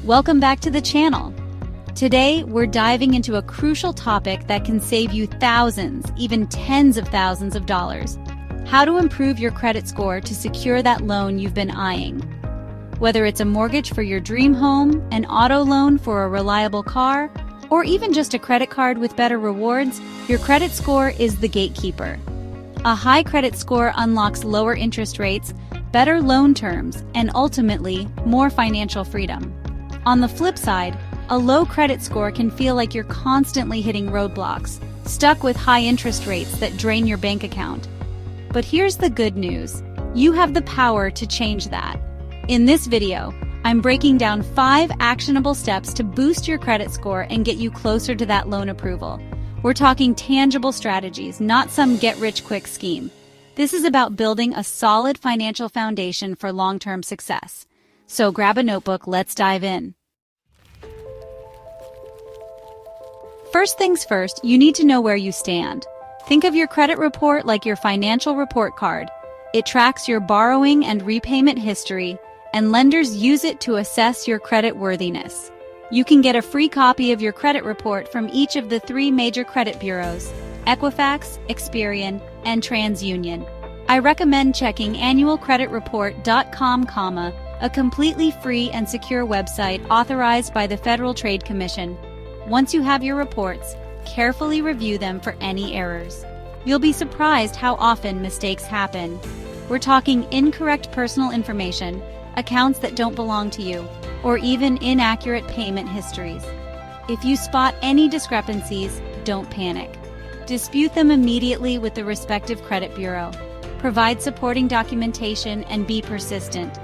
Welcome back to the channel. Today, we're diving into a crucial topic that can save you thousands, even tens of thousands of dollars. How to improve your credit score to secure that loan you've been eyeing. Whether it's a mortgage for your dream home, an auto loan for a reliable car, or even just a credit card with better rewards, your credit score is the gatekeeper. A high credit score unlocks lower interest rates, better loan terms, and ultimately, more financial freedom. On the flip side, a low credit score can feel like you're constantly hitting roadblocks, stuck with high interest rates that drain your bank account. But here's the good news. You have the power to change that. In this video, I'm breaking down 5 actionable steps to boost your credit score and get you closer to that loan approval. We're talking tangible strategies, not some get-rich-quick scheme. This is about building a solid financial foundation for long-term success. So grab a notebook, let's dive in. First things first, you need to know where you stand. Think of your credit report like your financial report card. It tracks your borrowing and repayment history, and lenders use it to assess your credit worthiness. You can get a free copy of your credit report from each of the 3 major credit bureaus, Equifax, Experian, and TransUnion. I recommend checking annualcreditreport.com, a completely free and secure website authorized by the Federal Trade Commission. Once you have your reports, carefully review them for any errors. You'll be surprised how often mistakes happen. We're talking incorrect personal information, accounts that don't belong to you, or even inaccurate payment histories. If you spot any discrepancies, don't panic. Dispute them immediately with the respective credit bureau. Provide supporting documentation and be persistent.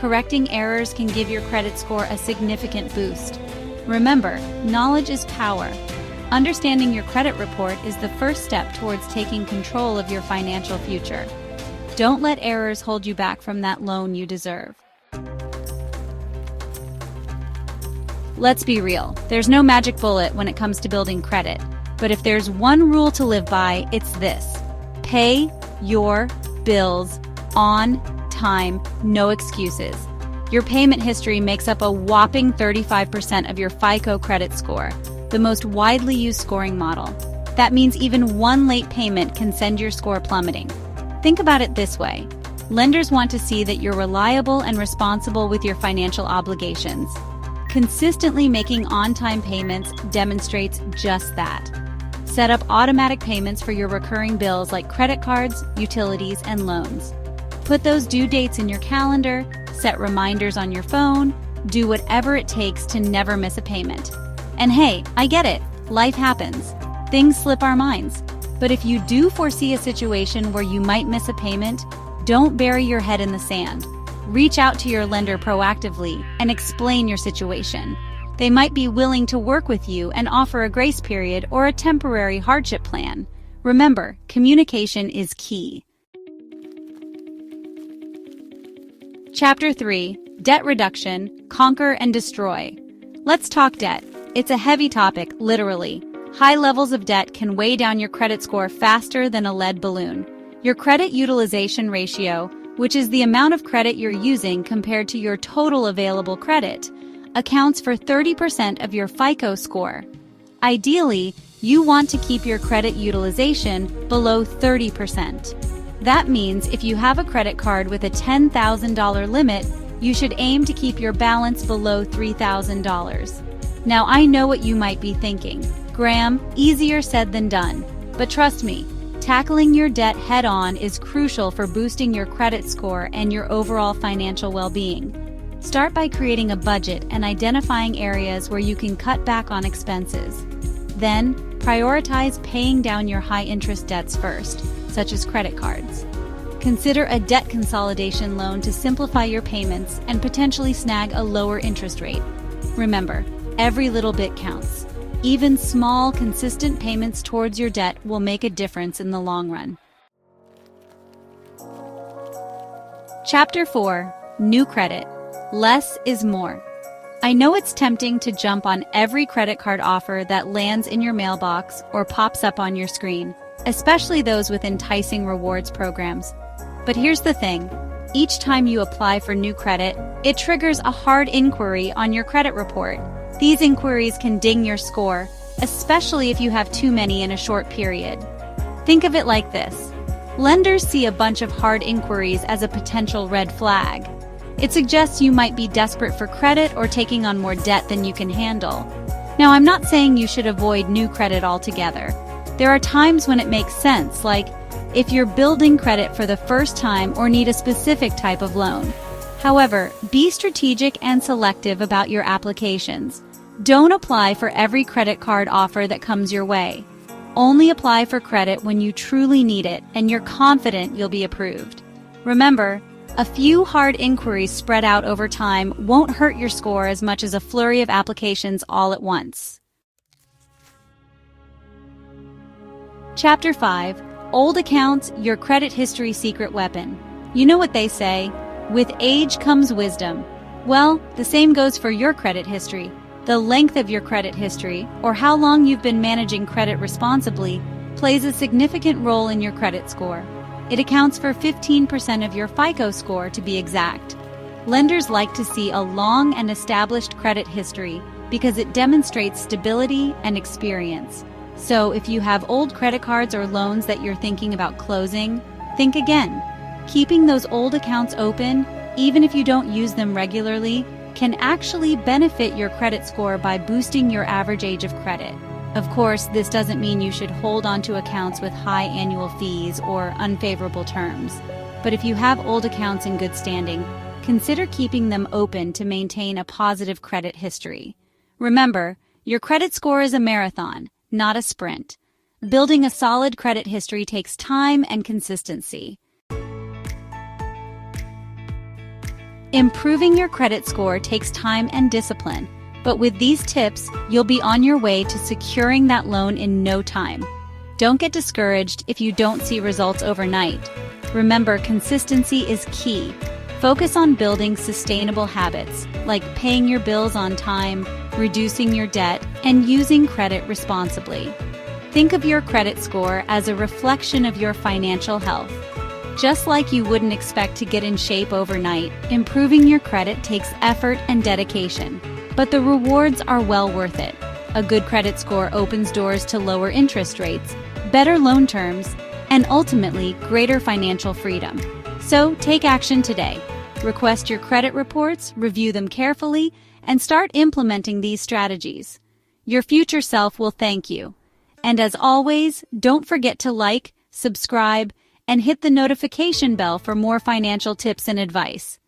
Correcting errors can give your credit score a significant boost. Remember, knowledge is power. Understanding your credit report is the first step towards taking control of your financial future. Don't let errors hold you back from that loan you deserve. Let's be real, there's no magic bullet when it comes to building credit. But if there's one rule to live by, it's this. Pay your bills on time, no excuses. Your payment history makes up a whopping 35% of your FICO credit score, the most widely used scoring model. That means even one late payment can send your score plummeting. Think about it this way. Lenders want to see that you're reliable and responsible with your financial obligations. Consistently making on-time payments demonstrates just that. Set up automatic payments for your recurring bills like credit cards, utilities, and loans. Put those due dates in your calendar, set reminders on your phone, do whatever it takes to never miss a payment. And hey, I get it, life happens. Things slip our minds. But if you do foresee a situation where you might miss a payment, don't bury your head in the sand. Reach out to your lender proactively and explain your situation. They might be willing to work with you and offer a grace period or a temporary hardship plan. Remember, communication is key. Chapter 3, Debt Reduction, Conquer and Destroy. Let's talk debt. It's a heavy topic, literally. High levels of debt can weigh down your credit score faster than a lead balloon. Your credit utilization ratio, which is the amount of credit you're using compared to your total available credit, accounts for 30% of your FICO score. Ideally, you want to keep your credit utilization below 30%. That means if you have a credit card with a $10,000 limit, you should aim to keep your balance below $3,000. Now, I know what you might be thinking. Graham, easier said than done. But trust me, tackling your debt head-on is crucial for boosting your credit score and your overall financial well-being. Start by creating a budget and identifying areas where you can cut back on expenses. Then, prioritize paying down your high-interest debts first, such as credit cards. Consider a debt consolidation loan to simplify your payments and potentially snag a lower interest rate. Remember, every little bit counts. Even small, consistent payments towards your debt will make a difference in the long run. Chapter 4, New Credit. Less is more. I know it's tempting to jump on every credit card offer that lands in your mailbox or pops up on your screen, especially those with enticing rewards programs. But here's the thing. Each time you apply for new credit, it triggers a hard inquiry on your credit report. These inquiries can ding your score, especially if you have too many in a short period. Think of it like this. Lenders see a bunch of hard inquiries as a potential red flag. It suggests you might be desperate for credit or taking on more debt than you can handle. Now, I'm not saying you should avoid new credit altogether. There are times when it makes sense, like if you're building credit for the first time or need a specific type of loan. However, be strategic and selective about your applications. Don't apply for every credit card offer that comes your way. Only apply for credit when you truly need it and you're confident you'll be approved. Remember, a few hard inquiries spread out over time won't hurt your score as much as a flurry of applications all at once. Chapter 5. Old Accounts, Your Credit History Secret Weapon. You know what they say, with age comes wisdom. Well, the same goes for your credit history. The length of your credit history, or how long you've been managing credit responsibly, plays a significant role in your credit score. It accounts for 15% of your FICO score, to be exact. Lenders like to see a long and established credit history because it demonstrates stability and experience. So if you have old credit cards or loans that you're thinking about closing, think again. Keeping those old accounts open, even if you don't use them regularly, can actually benefit your credit score by boosting your average age of credit. Of course, this doesn't mean you should hold on to accounts with high annual fees or unfavorable terms. But if you have old accounts in good standing, consider keeping them open to maintain a positive credit history. Remember, your credit score is a marathon, not a sprint. Building a solid credit history takes time and consistency. Improving your credit score takes time and discipline, but with these tips, you'll be on your way to securing that loan in no time. Don't get discouraged if you don't see results overnight. Remember, consistency is key. Focus on building sustainable habits, like paying your bills on time, reducing your debt, and using credit responsibly. Think of your credit score as a reflection of your financial health. Just like you wouldn't expect to get in shape overnight, improving your credit takes effort and dedication. But the rewards are well worth it. A good credit score opens doors to lower interest rates, better loan terms, and ultimately greater financial freedom. So take action today. Request your credit reports, review them carefully, and start implementing these strategies. Your future self will thank you. And as always, don't forget to like, subscribe, and hit the notification bell for more financial tips and advice.